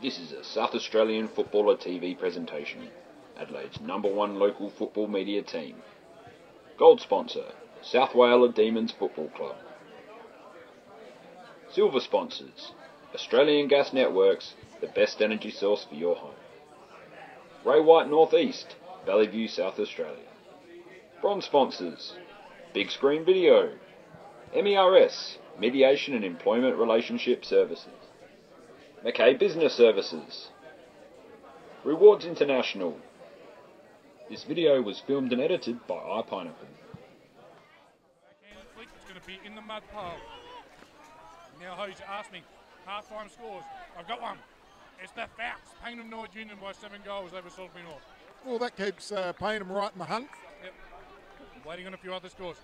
This is a South Australian Footballer TV presentation. Adelaide's #1 local football media team. Gold sponsor, South Whaler Demons Football Club. Silver sponsors, Australian Gas Networks, the best energy source for your home. Ray White Northeast, Valley View, South Australia. Bronze sponsors, Big Screen Video, MERS, Mediation and Employment Relationship Services. Mackay Business Services. Rewards International. This video was filmed and edited by iPineapple. It's going to be in the mud pile. Now, Hose asked me, half-time scores. I've got one. It's the Fouts, Payneham North Union by 7 goals over Salisbury North. Well, that keeps Payneham right in the hunt. Yep. Waiting on a few other scores.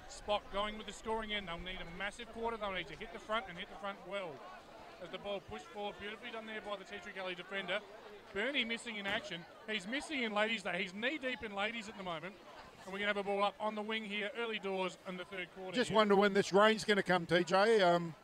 Spock going with the scoring end. They'll need a massive quarter. They'll need to hit the front and hit the front well. As the ball pushed forward, beautifully done there by the Tea Tree Gully defender. Bernie missing in action. He's missing in ladies day. He's knee-deep in ladies at the moment. And we're going to have a ball up on the wing here, early doors in the third quarter. Just wonder when this rain's going to come, TJ.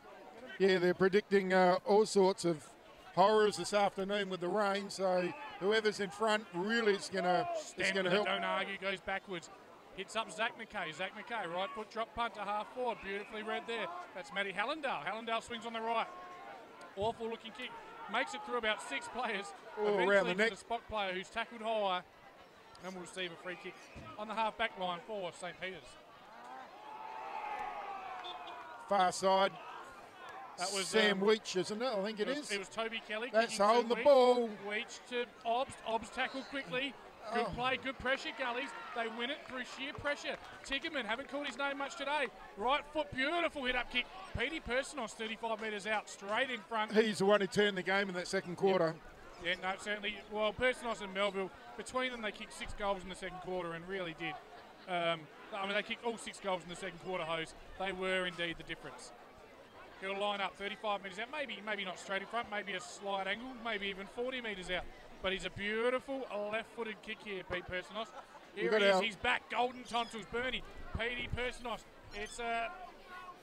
Yeah, they're predicting all sorts of horrors this afternoon with the rain. So whoever's in front really is going to help. Don't argue, goes backwards. Hits up Zach McKay. Zach McKay, right foot drop punt to half forward. Beautifully read there. That's Matty Hallandale. Hallandale swings on the right. Awful looking kick. Makes it through about 6 players. Around the neck. The spot player who's tackled high and will receive a free kick on the half back line for St. Peter's. Far side. That was Sam Weech, isn't it? I think it is. It was Toby Kelly. That's holding the ball. Weech to Obbs. Obbs tackled quickly. Good play, good pressure, Gullies. They win it through sheer pressure. Tickerman, haven't called his name much today. Right foot, beautiful hit-up kick. Petey Personos, 35 metres out, straight in front. He's the one who turned the game in that second quarter. Yeah, no, certainly. Well, Personos and Melville, between them, they kicked 6 goals in the second quarter and really did. I mean, they kicked all 6 goals in the second quarter, Hose. They were indeed the difference. He'll line up 35 metres out, maybe not straight in front, maybe a slight angle, maybe even 40 metres out. But he's a beautiful left-footed kick here, Pete Personos. Here he is, he's back, golden tonsils, Bernie, Petey Personos. It's a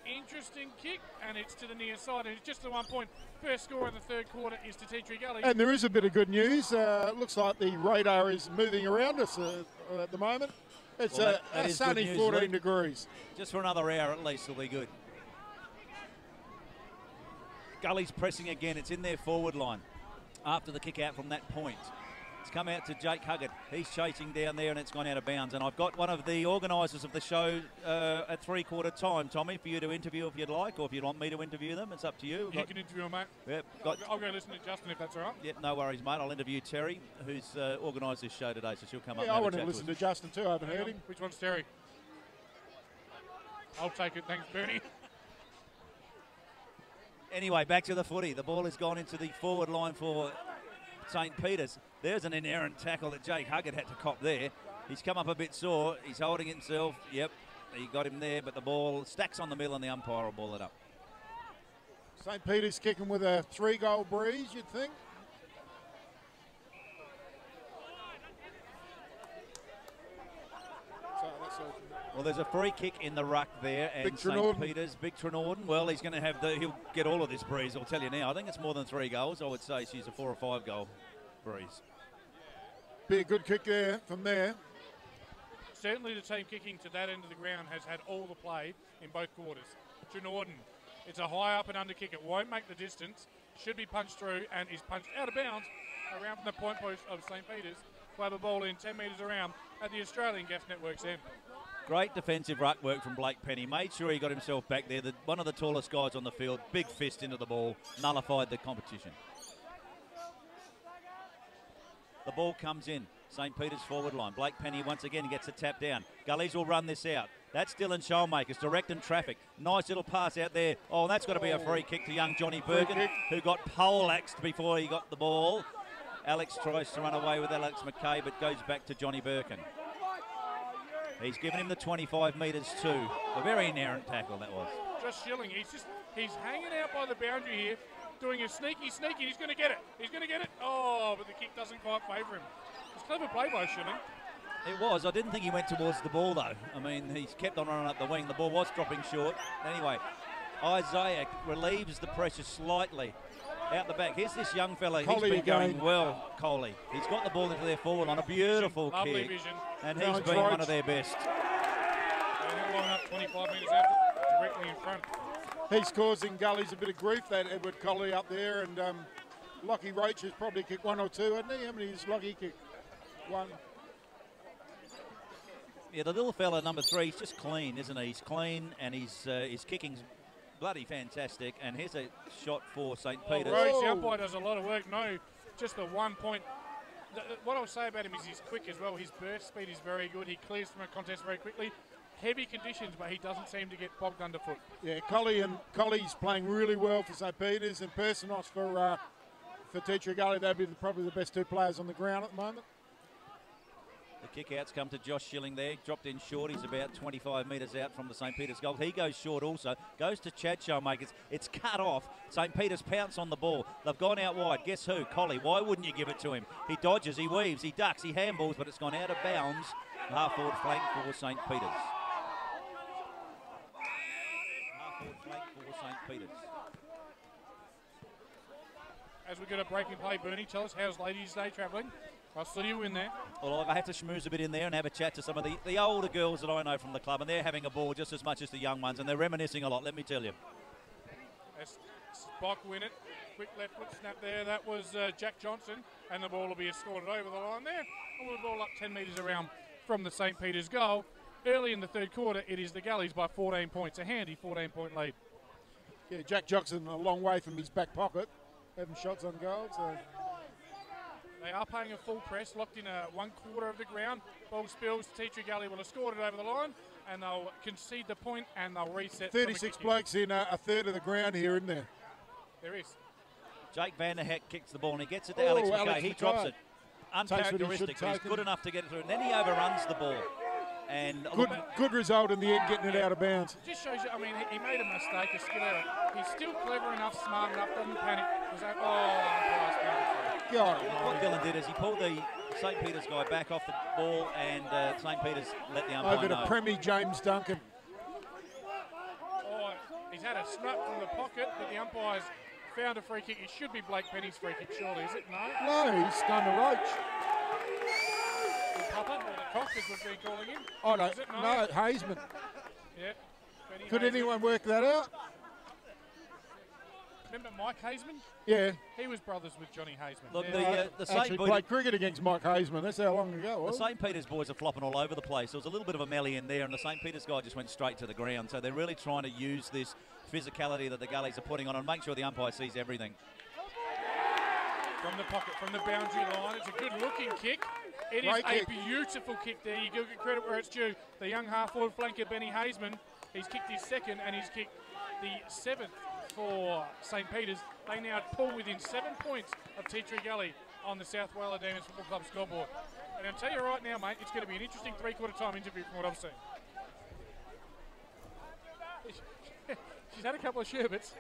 interesting kick, and it's to the near side, and it's just the 1 point. First score in the third quarter is to Tea Tree Gully. And there is a bit of good news. It looks like the radar is moving around us at the moment. It's a sunny 14 degrees. Just for another hour at least, it'll be good. Gully's pressing again. It's in their forward line after the kick out from that point. It's come out to Jake Huggett. He's chasing down there and it's gone out of bounds. And I've got one of the organisers of the show at 3/4 time, Tommy, for you to interview if you'd like, or if you want me to interview them, it's up to you. You can interview them, mate. Yep, I'll go listen to Justin if that's all right. Yep, no worries, mate. I'll interview Terry, who's organised this show today, so she'll come up and I have want a to chat listen to to Justin too. I haven't heard him. Which one's Terry? I'll take it, thanks, Bernie. Anyway, back to the footy. The ball has gone into the forward line for St. Peter's. There's an inerrant tackle that Jake Huggett had to cop there. He's come up a bit sore. He's holding himself. Yep, he got him there, but the ball stacks on the middle and the umpire will ball it up. St. Peter's kicking with a 3-goal breeze, you'd think. Well, there's a free kick in the ruck there, and St. Peter's, Big Trenorden, well, he's going to have he'll get all of this breeze, I'll tell you now. I think it's more than 3 goals. I would say she's a 4 or 5 goal breeze. Be a good kick there from there. Certainly the team kicking to that end of the ground has had all the play in both quarters. Trenorden, it's a high up and under kick. It won't make the distance. Should be punched through and is punched out of bounds around from the point post of St. Peter's. We'll have a ball in 10 metres around at the Australian Gas Network's end. Great defensive ruck work from Blake Penny. Made sure he got himself back there. One of the tallest guys on the field. Big fist into the ball. Nullified the competition. The ball comes in. St. Peter's forward line. Blake Penny once again gets a tap down. Gullies will run this out. That's Dylan Schoenmakers directing traffic. Nice little pass out there. Oh, and that's got to be a free kick to young Johnny Bergen, who got poleaxed before he got the ball. Alex tries to run away with Alex McKay, but goes back to Johnny Birkin. He's given him the 25 metres too. A very inerrant tackle that was. Just Schilling. He's hanging out by the boundary here, doing a sneaky. He's going to get it. He's going to get it. Oh, but the kick doesn't quite favour him. It's clever play by Schilling. It was. I didn't think he went towards the ball though. I mean, he's kept on running up the wing. The ball was dropping short. Anyway, Isaiah relieves the pressure slightly out the back. Here's this young fella. Coley He's been going again. well, Coley. He's got the ball into their forward on a beautiful Lovely kick. vision. And No, he's it's been right. one of their best. And he'll line up 25 metres out directly in front. He's causing Gullies a bit of grief, that Edward Coley up there, and Lockie Roach has probably kicked one or two, hasn't he? How many has Lockie kicked? One. Yeah, the little fella, number 3, he's just clean, isn't he? He's clean, and his kicking's bloody fantastic. And here's a shot for St. Peter's. Roach, the umpire does a lot of work. No, just the 1 point. What I'll say about him is he's quick as well. His burst speed is very good. He clears from a contest very quickly. Heavy conditions, but he doesn't seem to get bogged underfoot. Yeah, Coley's playing really well for St. Peter's, and Personos for Teacher Gully. They'd be probably the best 2 players on the ground at the moment. The kick-outs come to Josh Schilling there. Dropped in short. He's about 25 metres out from the St. Peter's goal. He goes short also. Goes to Chad Showmakers. It's cut off. St. Peter's pounce on the ball. They've gone out wide. Guess who? Coley. Why wouldn't you give it to him? He dodges, he weaves, he ducks, he handballs, but it's gone out of bounds. Half-forward flank for St. Peter's. Half-forward flank for St. Peter's. As we get a break in play, Bernie, tell us how's Ladies' Day travelling? I'll see you in there. Well, I have to schmooze a bit in there and have a chat to some of the older girls that I know from the club, and they're having a ball just as much as the young ones, and they're reminiscing a lot, let me tell you. As Spock win it, quick left foot snap there. That was Jack Johnson, and the ball will be escorted over the line there. And we'll ball up 10 metres around from the St. Peter's goal. Early in the third quarter, it is the Gullies by 14 points, a handy 14-point lead. Yeah, Jack Johnson a long way from his back pocket, having shots on goal. So. They are playing a full press, locked in a 1/4 of the ground. Ball spills, Teacher Gully will escort it over the line, and they'll concede the point, and they'll reset. 36 blokes in a third of the ground here, isn't there? There is. Jake Van der Heck kicks the ball and he gets it to Alex McKay. Alex He McKay. drops it. Takes what he should Uncharacteristic, but he's take good it. enough to get it through. And then he overruns the ball. And Good result in the end, getting it out of bounds. Just shows you, I mean, he made a mistake, a skill error. He's still clever enough, smart enough, doesn't panic. He's like, umpire's penalty. God, what Dylan did is he pulled the St. Peter's guy back off the ball, and St. Peter's let the umpire over know. to Premier James Duncan. Oh, he's had a snap from the pocket, but the umpire's found a free kick. It should be Blake Penny's free kick, surely, is it? No? No, he's done the roach. The Papa, or the Cock, as we've been calling him. Oh, no, Is it? no, Hazeman. Yeah. Benny Could Hazeman. anyone work that out? Remember Mike Hazeman? Yeah. He was brothers with Johnny Hazeman. Look, Yeah. the St. Actually Peter's... played cricket against Mike Hazeman. That's how long ago it The was. St. Peter's boys are flopping all over the place. There was a little bit of a melee in there, and the St. Peter's guy just went straight to the ground. So they're really trying to use this physicality that the Gullies are putting on and make sure the umpire sees everything. From the pocket, from the boundary line. It's a good-looking kick. It is Great a kick. beautiful kick there. You give credit where it's due. The young half-forward flanker, Benny Hazeman, he's kicked his second, and he's kicked the 7th for St. Peter's. They now pull within 7 points of Tea Tree Gully on the South Wales Demons Football Club scoreboard. And I'll tell you right now, mate, it's going to be an interesting three-quarter time interview from what I've seen. She's had a couple of sherbets.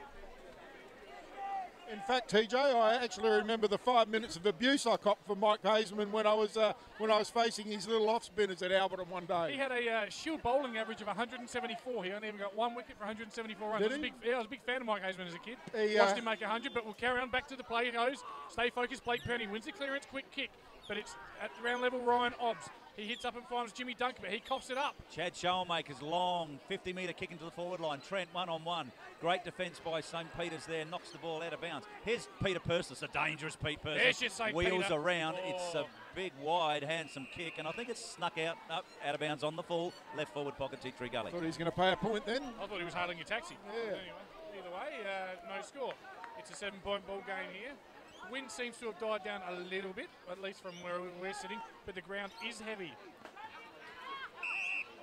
In fact, TJ, I actually remember the 5 minutes of abuse I copped from Mike Hazeman when I was facing his little off-spinners at Alberton one day. He had a Shield bowling average of 174. He only even got 1 wicket for 174 runs. Did I was a big fan of Mike Hazeman as a kid. He, Watched him make 100, but we'll carry on back to the play. He goes, stay focused. Blake Penny wins the clearance, quick kick. But it's at ground level, Ryan Obbs. He hits up and finds Jimmy Duncan, but he coughs it up. Chad Showmaker's long 50-metre kick into the forward line. Trent one-on-one. Great defence by St. Peter's there. Knocks the ball out of bounds. Here's Peter Persis, a dangerous Pete Persis. There's your St. Wheels Peter. around. Oh. It's a big, wide, handsome kick. And I think it's snuck out of bounds on the full. Left forward pocket, Tea Tree Gully. Thought he was going to pay a point then. I thought he was hailing a taxi. Yeah. Anyway, either way, no score. It's a 7-point ball game here. Wind seems to have died down a little bit, at least from where we're sitting, but the ground is heavy.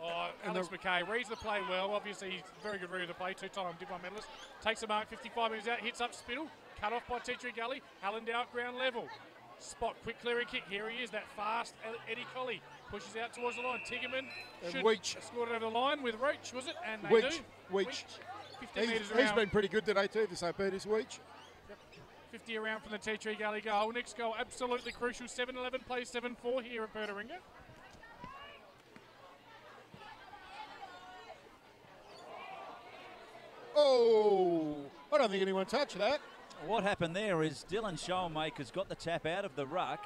Oh, Alex McKay reads the play well. Obviously, he's a very good reader of the play. Two-time Diplo medalist. Takes a mark, 55 metres out, hits up Spittle. Cut off by Tea Tree Gully. Hallendow at ground level. Spot, quick clearing kick. Here he is, that fast Eddie Colley. Pushes out towards the line. Tiggerman should Weech. scored it over the line with Roach, was it? And they Weech. do. Weech. 15 metres He's around. been pretty good today too, for St. Peter's Weech. 50 around from the Tea Tree Gully goal. Next goal, absolutely crucial. 7-11 plays 7-4 here at Bertaringa. Oh, I don't think anyone touched that. What happened there is Dylan Schoenmaker's got the tap out of the ruck,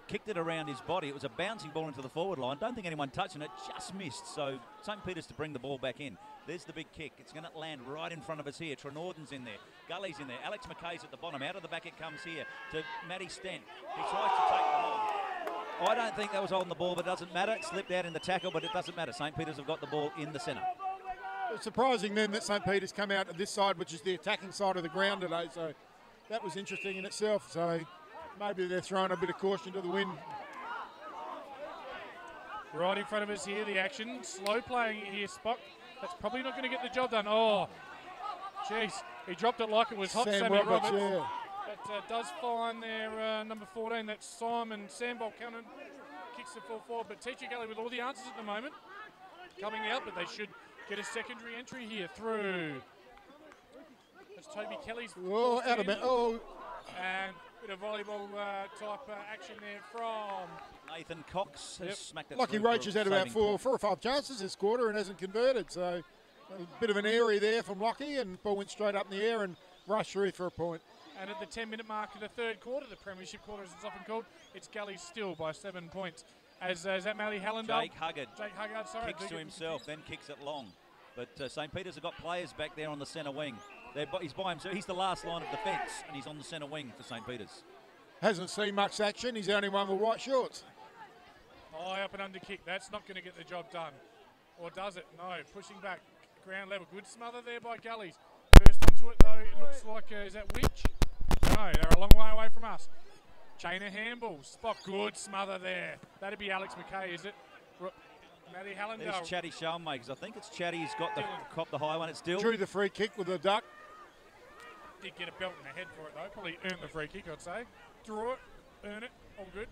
kicked it around his body. It was a bouncing ball into the forward line. Don't think anyone touching it, just missed. So St. Peter's to bring the ball back in. There's the big kick. It's going to land right in front of us here. Trenorden's in there. Gully's in there. Alex McKay's at the bottom. Out of the back it comes here to Matty Stent. He tries to take the ball. I don't think that was holding the ball, but it doesn't matter. It slipped out in the tackle, but it doesn't matter. St. Peter's have got the ball in the centre. It's surprising then that St. Peter's come out to this side, which is the attacking side of the ground today. So that was interesting in itself. So maybe they're throwing a bit of caution to the wind. Right in front of us here, the action. Slow playing it here, Spock. That's probably not going to get the job done. Oh, jeez. He dropped it like it was hot, Sam Sammy Roberts. Yeah. That does find their number 14. That's Simon Sandbolt Cannon. Kicks the full forward. But Teacher Gully with all the answers at the moment. Coming out, but they should get a secondary entry here through. That's Toby Kelly's. Oh, out of it. Oh. And a bit of volleyball type action there from Nathan Cox has smacked it. Lucky Roach has had about four or five chances this quarter and hasn't converted. So a bit of an airy there from Lockie, and ball went straight up in the air and rushed through for a point. And at the 10-minute mark of the third quarter, the premiership quarter as it's often called, it's Gully still by 7 points. As is that Mally Hallendale? Jake Huggard sorry. Kicks to himself, then kicks it long. But St. Peter's have got players back there on the centre wing. He's by himself. He's the last line of defence, and he's on the centre wing for St. Peter's. Hasn't seen much action. He's the only one with white shorts. High up and under kick. That's not going to get the job done. Or does it? No. Pushing back. Ground level. Good smother there by Gullies. First onto it, though, it looks like, is that Winch? No, they're a long way away from us. Chain of handballs. Spot. Good smother there. That'd be Alex McKay, is it? Matty Hallendale. There's Chatty Schoenmakers. I think it's Chatty who's got the cop the high one. It's Dill. Drew the free kick with a duck. Did get a belt in the head for it, though. Probably earned the free kick, I'd say. Draw it. Earn it. All good.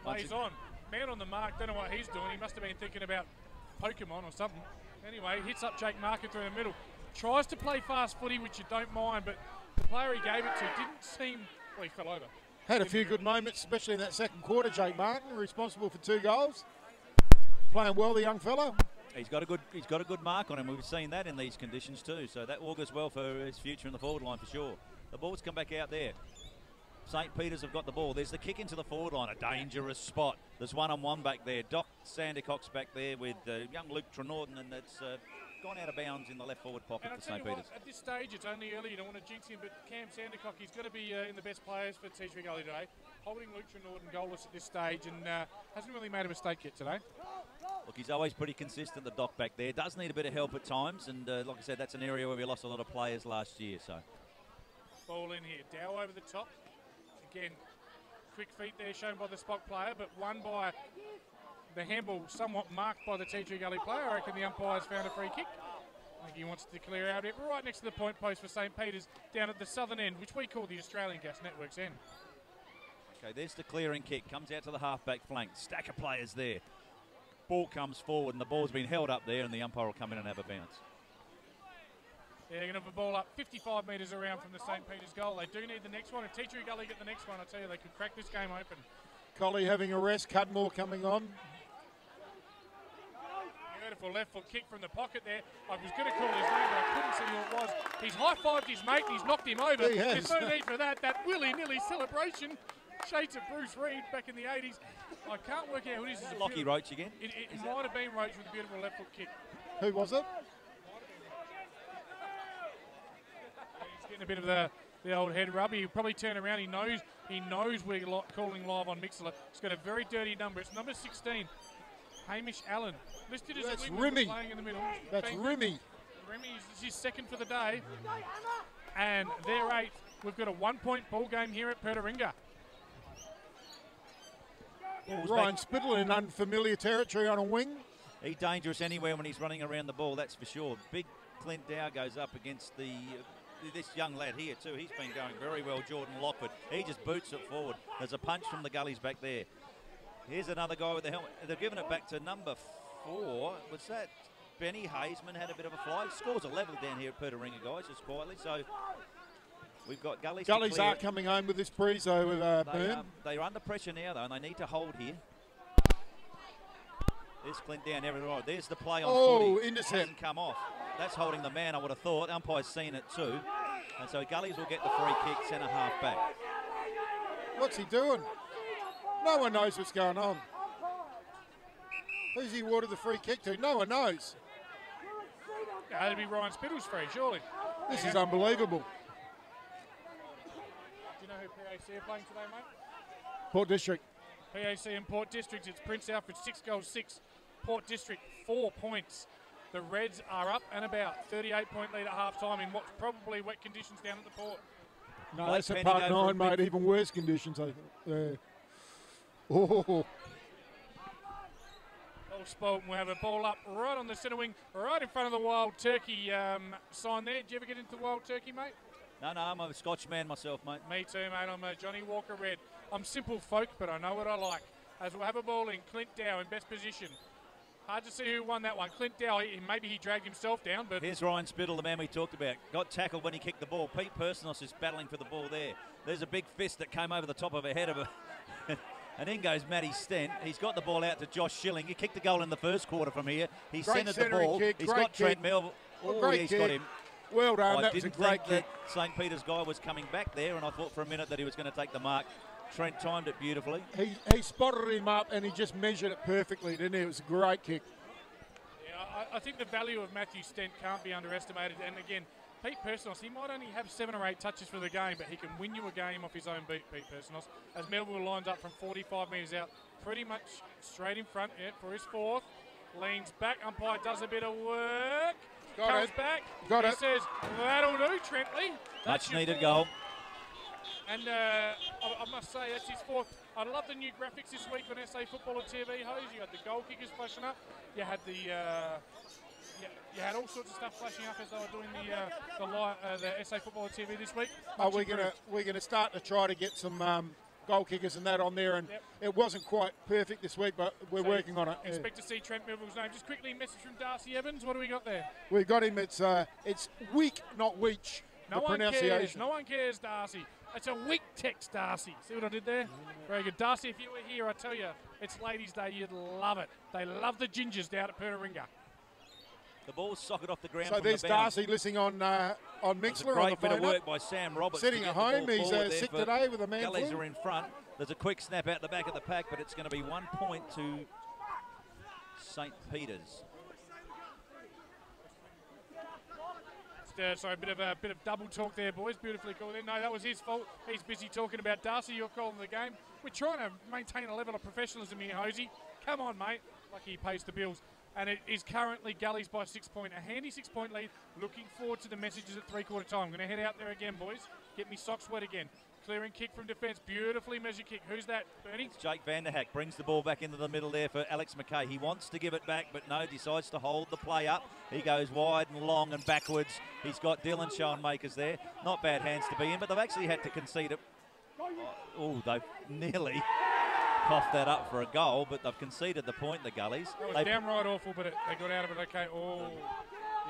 Plays on. Man on the mark. Don't know what he's doing. He must have been thinking about Pokemon or something. Anyway, hits up Jake Marker through the middle. Tries to play fast footy, which you don't mind, but the player he gave it to didn't seem... Well, he fell over. Had a few good moments, especially in that second quarter. Jake Martin, responsible for 2 goals. Playing well, the young fella. He's got a good mark on him. We've seen that in these conditions too. So that augurs well for his future in the forward line for sure. The ball's come back out there. St. Peter's have got the ball. There's the kick into the forward line. A dangerous spot. There's one-on-one back there. Doc Sandercock's back there with young Luke Trenorden, and that's gone out of bounds in the left forward pocket for St. Peter's. At this stage, it's only early. You don't want to jinx him, but Cam Sandercock, he's going to be in the best players for Teacher Gully today. Holding Luke Trenorden goalless at this stage, and hasn't really made a mistake yet today. Look, he's always pretty consistent, the Doc back there. Does need a bit of help at times, and like I said, that's an area where we lost a lot of players last year. So ball in here. Dow over the top. Again, quick feet there shown by the Spock player, but won by the handball somewhat marked by the Teacher Gully player. I reckon the umpire's found a free kick. I think he wants to clear out it right next to the point post for St. Peter's down at the southern end, which we call the Australian Gas Network's end. Okay, there's the clearing kick. Comes out to the half-back flank. Stack of players there. Ball comes forward, and the ball's been held up there, and the umpire will come in and have a bounce. Yeah, they're going to have a ball up 55 metres around from the St. Peter's goal. They do need the next one. If Teacher Gully get the next one, I tell you, they could crack this game open. Collie having a rest. Cudmore coming on. Beautiful left foot kick from the pocket there. I was going to call his name, but I couldn't see who it was. He's high-fived his mate, and he's knocked him over. There's no need for that. That willy-nilly celebration. Shades of Bruce Reed back in the 80s. I can't work out who it is. Lockie Roach again? It might have been Roach with a beautiful left foot kick. Who was it? He's getting a bit of the old head rub. He'll probably turn around. He knows we're calling live on Mixler. He's got a very dirty number. It's number 16. Hamish Allen. Listed as That's a Rimmy. playing in the middle. That's Rimmy. Rimmy is his second for the day. And they're 8th. We've got a 1-point ball game here at Pertaringa. Ryan Spittle in unfamiliar territory on a wing. He's dangerous anywhere when he's running around the ball, that's for sure. Big Clint Dow goes up against this young lad here too. He's been going very well, Jordan Lockwood. He just boots it forward. There's a punch from the Gullies back there. Here's another guy with the helmet. They're giving it back to number 4. Was that Benny Hazeman had a bit of a fly? Scores a level down here at Pertaringa, guys, just quietly. So we've got Gullies. Gullies are coming home with this breeze, though, with Byrne. They are under pressure now, though, and they need to hold here. There's Clint down everywhere. There's the play on footy. Intercept. Hasn't come off. That's holding the man, I would have thought. Umpire's seen it too. And so Gullies will get the free kick, centre half back. What's he doing? No one knows what's going on. Who's he awarded the free kick to? No one knows. That'd be Ryan Spittle's free, surely. This is unbelievable. Do you know who PAC are playing today, mate? Port District. PAC and Port District. It's Prince Alfred 6-6. Port District 4 points. The Reds are up and about. 38-point lead at half-time in what's probably wet conditions down at the Port. No, Blake that's at Penny Park goes for 9, mate. Even worse conditions, I think. Oh. Ball spoiled, and we'll have a ball up right on the centre wing, right in front of the Wild Turkey sign there. Did you ever get into Wild Turkey, mate? No, I'm a Scotch man myself, mate. Me too, mate. I'm a Johnny Walker Red. I'm simple folk, but I know what I like. As we'll have a ball in, Clint Dow in best position. Hard to see who won that one. Clint Dow, maybe he dragged himself down, but... Here's Ryan Spittle, the man we talked about. Got tackled when he kicked the ball. Pete Personos is battling for the ball there. There's a big fist that came over the top of her head of her. And in goes Matty Stent. He's got the ball out to Josh Schilling. He kicked the goal in the first quarter from here. He centred the ball. Kick, he's got Trent Melville. Oh, he's got him. Well done. That was a great great kick. kick. St. Peter's guy was coming back there, and I thought for a minute that he was going to take the mark. Trent timed it beautifully. He spotted him up, and he just measured it perfectly, didn't he? It was a great kick. Yeah, I think the value of Matthew Stent can't be underestimated. And again, Pete Personos, he might only have 7 or 8 touches for the game, but he can win you a game off his own beat, Pete Personos. As Melville lines up from 45 metres out, pretty much straight in front for his fourth. Leans back, umpire does a bit of work. Comes back. He says, that'll do, Trentley. Much needed goal. And I must say, that's his fourth. I love the new graphics this week on SA Footballer TV, Hose. You had the goal kickers flashing up. You had the you had all sorts of stuff flashing up as they were doing the SA Footballer TV this week. We're gonna start to try to get some goal kickers and that on there, and it wasn't quite perfect this week, but we're working on it. Expect to see Trent Melville's name. Just quickly, a message from Darcy Evans. What do we got there? We've got him. It's week, not weech. No one cares. No one cares, Darcy. It's a weak text, Darcy. See what I did there? Very good. Darcy, if you were here, I tell you, it's Ladies' Day. You'd love it. They love the gingers down at Purnaringa. The ball's socked off the ground. So there's Darcy listening on Mixler. Great bit of work by Sam Roberts. Sitting at home, he's sick today with a man Gullies flu. are in front. There's a quick snap out the back of the pack, but it's going to be 1 point to St. Peter's. Sorry, a bit of double talk there, boys. Beautifully called in. No, that was his fault. He's busy talking about Darcy. You're calling the game. We're trying to maintain a level of professionalism here, Hosey. Come on, mate. Lucky he pays the bills. And it is currently Gullies by 6 points. A handy 6 point lead. Looking forward to the messages at 3/4 time. I'm going to head out there again, boys. Get me socks wet again. Clearing kick from defence. Beautifully measured kick. Who's that, Bernie? It's Jake Vanderhack brings the ball back into the middle there for Alex McKay. He wants to give it back, but no, decides to hold the play up. He goes wide and long and backwards. He's got Dylan Schoenmakers there. Not bad hands to be in, but they've actually had to concede it. Oh, they've nearly coughed that up for a goal, but they've conceded the point, the Gullies. It was downright awful, but they got out of it okay. Oh,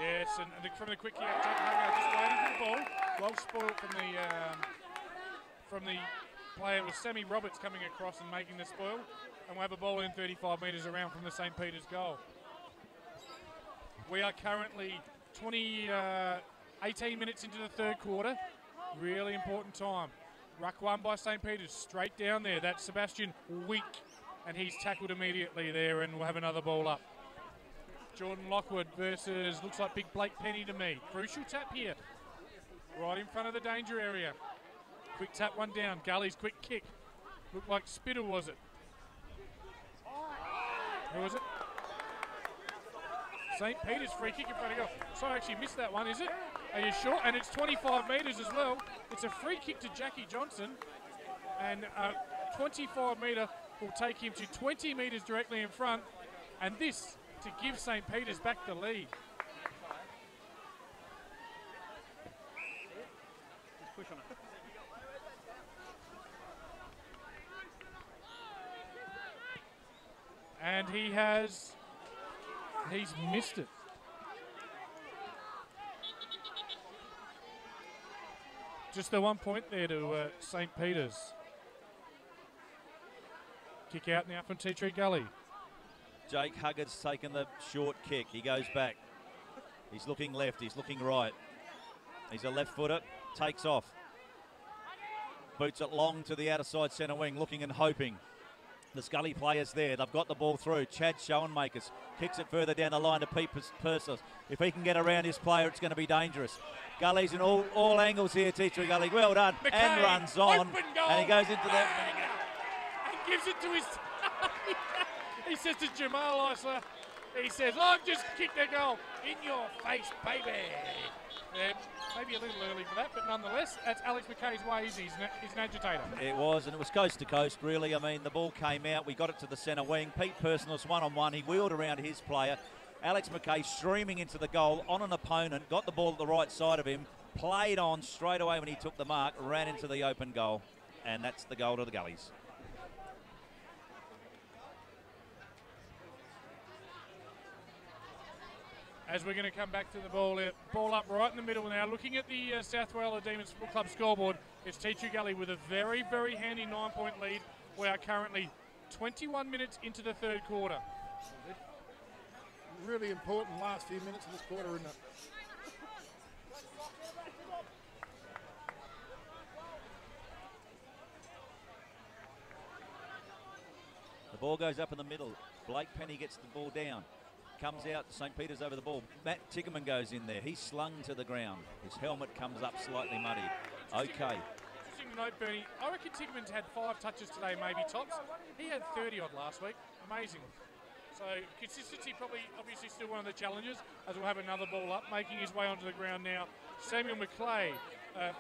yes, and from the quick kick, Jake Hagar just waiting for the ball. Well spoiled from the player. It was Sammy Roberts coming across and making the spoil. And we'll have a ball in 35 metres around from the St. Peter's goal. We are currently 18 minutes into the third quarter. Really important time. Ruck one by St. Peter's, straight down there. That's Sebastian Week, and he's tackled immediately there, and we'll have another ball up. Jordan Lockwood versus, looks like big Blake Penny to me. Crucial tap here, right in front of the danger area. Quick tap one down, Gully's quick kick. Looked like Spittle, was it? Who was it? St. Peter's free kick in front of goal. So I actually missed that one, is it? Are you sure? And it's 25 metres as well. It's a free kick to Jackie Johnson. And 25 metre will take him to 20 metres directly in front. And this to give St. Peter's back the lead. Just push on it. And he's missed it. Just the 1 point there to St. Peter's. Kick out now from Tea Tree Gully. Jake Huggard's taken the short kick. He goes back. He's looking left. He's looking right. He's a left footer. takes off. Boots it long to the outer side centre wing, looking and hoping. The Gully players there. They've got the ball through. Chad Schoenmakers kicks it further down the line to Pete Persis. If he can get around his player, it's going to be dangerous. Gully's in all angles here, Teacher Gully. Well done. McKay, and runs on. And he goes into that. And gives it to his... He says to Jamal Isler, he says, I've just kicked a goal in your face, baby. Maybe a little early for that, but nonetheless, that's Alex McKay's way. He's an agitator. It was, and it was coast to coast, really. I mean, the ball came out. We got it to the centre wing. Pete Personalis one-on-one. He wheeled around his player. Alex McKay streaming into the goal on an opponent, got the ball at the right side of him, played on straight away when he took the mark, ran into the open goal, and that's the goal to the Gullies. As we're going to come back to the ball up right in the middle now. Looking at the South Wales Demons Football Club scoreboard, it's Teacher Gully with a very, very handy 9-point lead. We are currently 21 minutes into the third quarter. Really important last few minutes of this quarter, isn't it? The ball goes up in the middle. Blake Penny gets the ball down. Comes out, St. Peter's over the ball. Matt Tickerman goes in there. He's slung to the ground. His helmet comes up slightly muddy. Okay. Interesting to note, Bernie, I reckon Tickerman's had 5 touches today, maybe tops. He had 30-odd last week. Amazing. So consistency obviously still one of the challenges, as we'll have another ball up, making his way onto the ground now. Samuel McClay,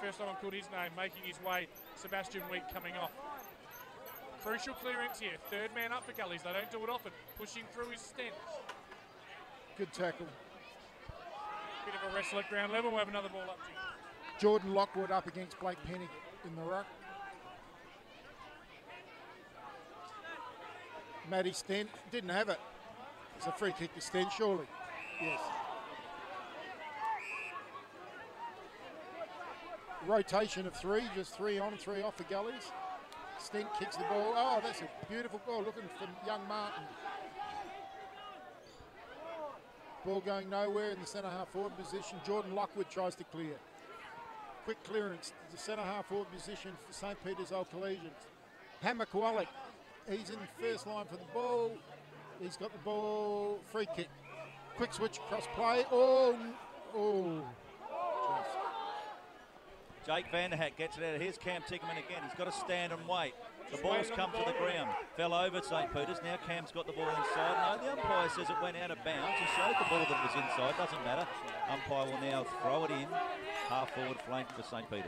first time I've called his name, making his way. Sebastian Week coming off. Crucial clearance here. Third man up for Gullies. They don't do it often. Pushing through his Stent. Good tackle. Bit of a wrestle at ground level. We'll have another ball up to you. Jordan Lockwood up against Blake Penny in the ruck. Matty Stent didn't have it. It's a free kick to Stent, surely. Yes. Rotation of 3, just 3 on, 3 off for Gullies. Stent kicks the ball. Oh, that's a beautiful goal. Looking for young Martin. Ball going nowhere in the centre half forward position. Jordan Lockwood tries to clear. Quick clearance to the centre half forward position for St. Peter's Old Collegians. Hammer Kowalik, he's in the first line for the ball. He's got the ball. Free kick. Quick switch cross play. Oh. Jeez. Jake Vanderhat gets it out. Here's Cam Tickerman again. He's got to stand and wait. The ball's come to the ground. Fell over St. Peter's. Now Cam's got the ball inside. No, the umpire says it went out of bounds. He showed the ball that it was inside. Doesn't matter. Umpire will now throw it in. Half forward flank for St. Peter's.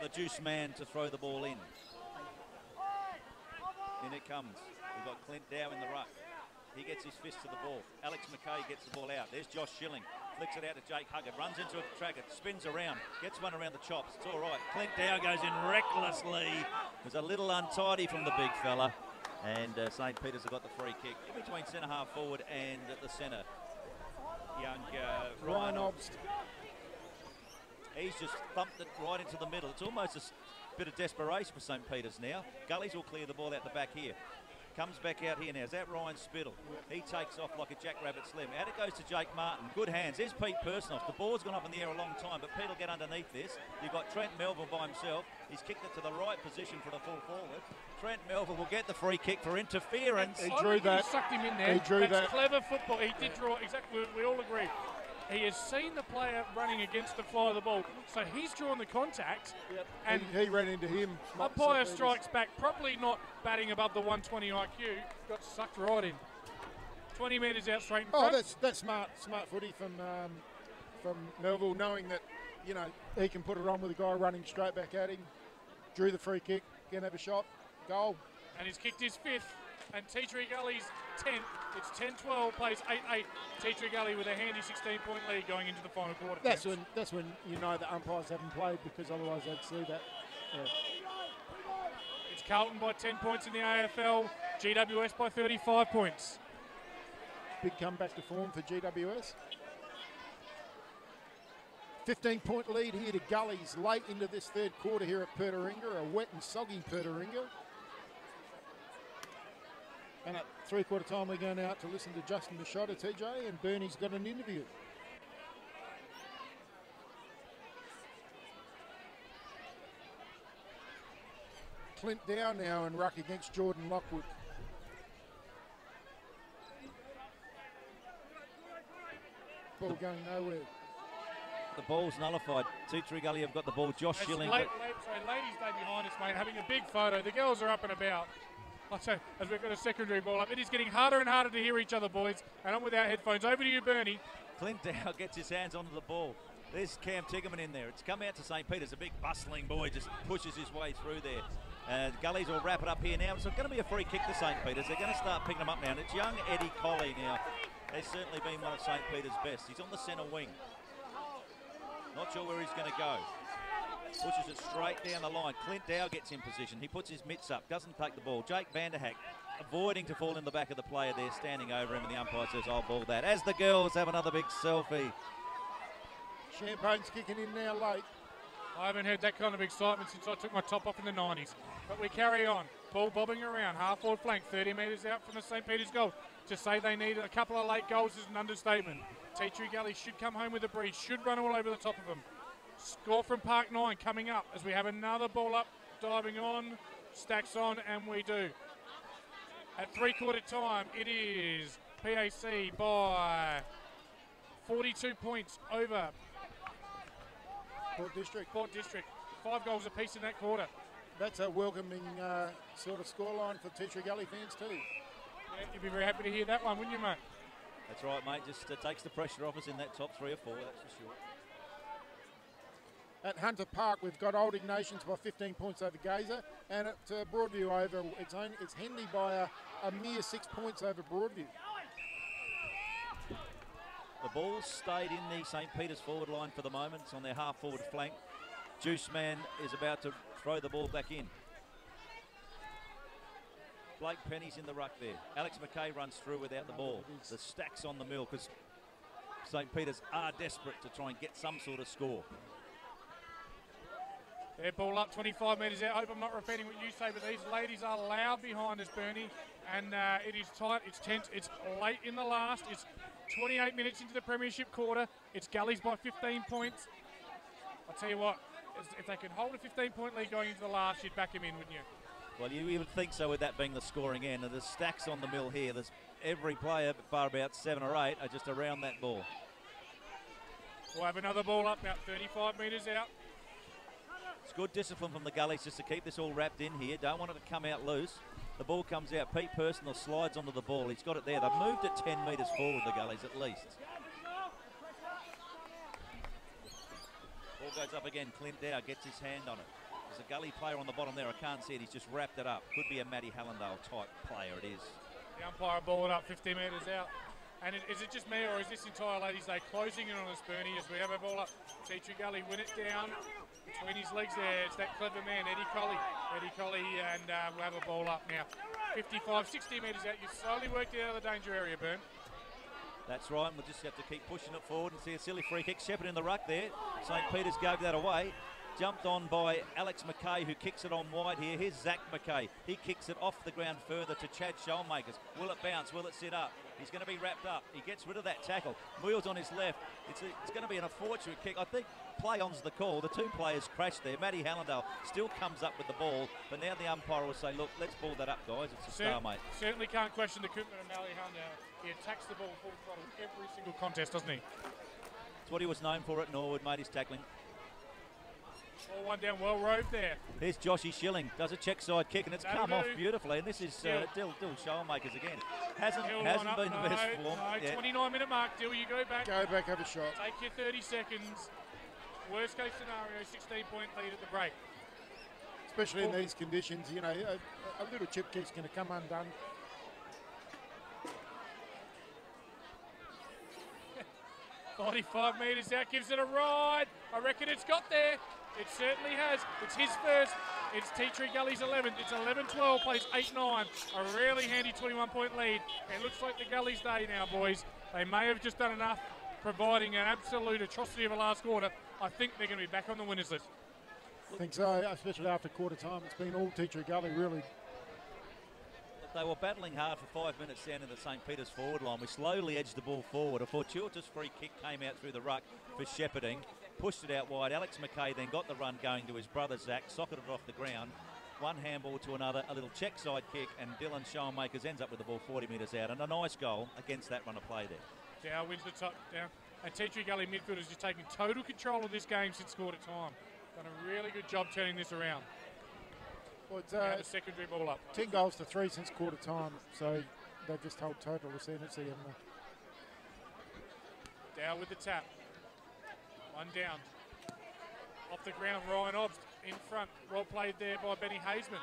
The juice man to throw the ball in. In it comes. We've got Clint Dow in the ruck. He gets his fist to the ball. Alex McKay gets the ball out. There's Josh Schilling. Flicks it out to Jake Huggard. Runs into a tracker. Spins around. Gets one around the chops. It's all right. Clint Dow goes in recklessly. It was a little untidy from the big fella. And St. Peter's have got the free kick. In between centre half forward and the centre. Young Ryan Obst. He's just thumped it right into the middle. It's almost a bit of desperation for St. Peter's now. Gullies will clear the ball out the back here. Comes back out here now. Is that Ryan Spittle? He takes off like a jackrabbit slim. Out it goes to Jake Martin. Good hands. There's Pete Personalis. The ball's gone up in the air a long time, but Pete will get underneath this. You've got Trent Melville by himself. He's kicked it to the right position for the full forward. Trent Melville will get the free kick for interference. He drew that. He sucked him in there. He drew That's that. Clever football. He did draw. Exactly. We all agree. He has seen the player running against the fly of the ball, so he's drawn the contact. Yep. And he ran into him. Umpire strikes back, probably not batting above the 120 IQ. Got sucked right in. 20 metres out straight in front. Oh, that's smart footy from Melville, knowing that, you know, he can put it on with a guy running straight back at him. Drew the free kick, can have a shot, goal. And he's kicked his 5th. And Teachery Gully's 10th. It's 10-12, plays 8-8. Teachery Gully with a handy 16-point lead going into the final quarter. That's when you know the umpires haven't played, because otherwise they'd see that. Yeah. It's Carlton by 10 points in the AFL. GWS by 35 points. Big comeback to form for GWS. 15-point lead here to Gullies late into this third quarter here at Pertaringa, a wet and soggy Pertaringa. And at three-quarter time, we're going out to listen to Justin Machado, TJ, and Bernie's got an interview. Clint down now and ruck against Jordan Lockwood. Ball going nowhere. The ball's nullified. Tea Gully have got the ball. Josh Schilling. Ladies day behind us, mate, having a big photo. The girls are up and about. I'll say, as we've got a secondary ball up, it is getting harder and harder to hear each other, boys. And I'm without headphones. Over to you, Bernie. Clint Dow gets his hands onto the ball. There's Cam Tiggerman in there. It's come out to St. Peter's. A big bustling boy just pushes his way through there. Gullies will wrap it up here now. It's going to be a free kick to St. Peter's. They're going to start picking them up now. And it's young Eddie Colley now. Has certainly been one of St. Peter's best. He's on the centre wing. Not sure where he's going to go. Pushes it straight down the line. Clint Dow gets in position. He puts his mitts up, doesn't take the ball. Jake Vanderhack avoiding to fall in the back of the player there, standing over him, and the umpire says, I'll ball that. As the girls have another big selfie. Champagne's kicking in now late. I haven't had that kind of excitement since I took my top off in the 90s. But we carry on. Ball bobbing around. Half-forward flank, 30 metres out from the St. Peter's goal. To say they need a couple of late goals is an understatement. Tea Gully should come home with a breeze, should run all over the top of them. Score from Park 9 coming up as we have another ball up, diving on, stacks on, and we do. At three-quarter time, it is PAC by 42 points over Port District. 5 goals apiece in that quarter. That's a welcoming sort of scoreline for Tea Gully fans too. Yeah, you'd be very happy to hear that one, wouldn't you, mate? That's right, mate. Just takes the pressure off us in that top 3 or 4, that's for sure. At Hunter Park, we've got Old Ignatians by 15 points over Gazer, and at Broadview over, it's Henley by a mere 6 points over Broadview. The ball's stayed in the St. Peter's forward line for the moment. It's on their half-forward flank. Juice Man is about to throw the ball back in. Blake Penny's in the ruck there. Alex McKay runs through without the ball. The stack's on the mill because St. Peter's are desperate to try and get some sort of score. Their ball up 25 metres out. I hope I'm not repeating what you say, but these ladies are loud behind us, Bernie. And it is tight, it's tense, it's late in the last. It's 28 minutes into the premiership quarter. It's Gullies by 15 points. I'll tell you what, if they could hold a 15-point lead going into the last, you'd back him in, wouldn't you? Well, you would think so with that being the scoring end. And there's stacks on the mill here. There's every player, bar about 7 or 8, are just around that ball. We'll have another ball up, about 35 metres out. It's good discipline from the Gullies just to keep this all wrapped in here. Don't want it to come out loose. The ball comes out. Pete Personal slides onto the ball. He's got it there. They've moved it 10 metres forward, the Gullies, at least. Ball goes up again. Clint Dow gets his hand on it. There's a Gully player on the bottom there. I can't see it. He's just wrapped it up. Could be a Matty Hallandale type player. It is. The umpire ball it up 50 metres out. And is it just me, or is this entire ladies' day closing in on us, Bernie, as we have a ball up? Tea Gully win it down between his legs there. It's that clever man, Eddie Colley. And we'll have a ball up now. 55, 60 metres out. You've slowly worked it out of the danger area, Bern. That's right. We'll just have to keep pushing it forward and see a silly free kick. Shepherd in the ruck there. St. Peter's gave that away. Jumped on by Alex McKay, who kicks it on wide here. Here's Zach McKay. He kicks it off the ground further to Chad Shellmakers. Will it bounce? Will it sit up? He's going to be wrapped up. He gets rid of that tackle. Wheels on his left. It's going to be an unfortunate kick. I think play-on's the call. The 2 players crashed there. Matty Hallandale still comes up with the ball, but now the umpire will say, look, let's ball that up, guys. It's a stalemate. Certainly can't question the commitment of Matty Hallandale. He attacks the ball full throttle every single contest, doesn't he? It's what he was known for at Norwood, mate, his tackling. All one down, well roved there. There's Joshy Schilling, does a check side kick, and it's come off beautifully. And this is Dill Showmakers again. Hasn't been the best form. No, 29-minute mark, Dill, you go back. Go back, have a shot. Take your 30 seconds. Worst case scenario, 16-point lead at the break. Especially in these conditions, you know, a little chip kick's going to come undone. $45 metres out, gives it a ride. I reckon it's got there. It certainly has. It's his first. It's Tea Gully's 11th. It's 11-12, plays 8-9. A really handy 21-point lead. It looks like the Gully's day now, boys. They may have just done enough, providing an absolute atrocity of a last quarter. I think they're going to be back on the winners list. I think so, especially after quarter time. It's been all Tea Gully, really. They were battling hard for 5 minutes down in the St. Peter's forward line. We slowly edged the ball forward. A fortuitous free kick came out through the ruck for Shepherding. Pushed it out wide. Alex McKay then got the run going to his brother Zach. Socketed it off the ground. One handball to another. A little check side kick. And Dylan Schoenmakers ends up with the ball 40 metres out. And a nice goal against that run of play there. Dow wins the top down. And Tea Gully midfielders just taking total control of this game since quarter time. Done a really good job turning this around. Well, it's the secondary ball up. 10 goals to 3 since quarter time, so they've just held total ascendancy. Dow with the tap. One down. Off the ground, Ryan Obst in front. Well played there by Benny Hazeman.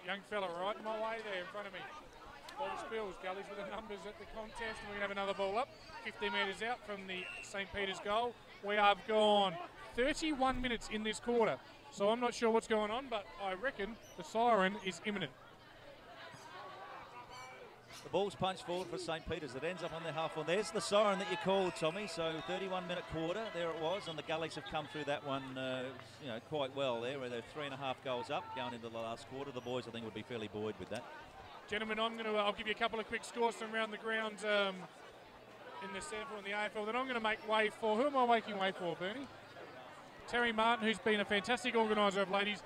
Young fella right in my way there in front of me. Ball spills. Gully's with the numbers at the contest. And we're going to have another ball up. 50 metres out from the St. Peter's goal. We have gone 31 minutes in this quarter. So I'm not sure what's going on, but I reckon the siren is imminent. The ball's punched forward for St. Peter's. It ends up on their half. Well, there's the siren that you called, Tommy. So 31-minute quarter, there it was, and the Gullies have come through that one, quite well there, where they're 3.5 goals up going into the last quarter. The boys, I think, would be fairly buoyed with that. Gentlemen, I'll give you a couple of quick scores from around the ground in the SANFL and the AFL that I'm going to make way for. Who am I making way for, Bernie? Terry Martin, who's been a fantastic organiser of Ladies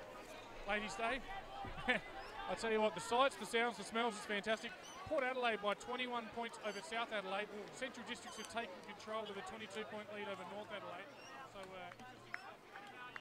Day. I tell you what, the sights, the sounds, the smells is fantastic. Port Adelaide by 21 points over South Adelaide. Central Districts have taken control with a 22-point lead over North Adelaide. So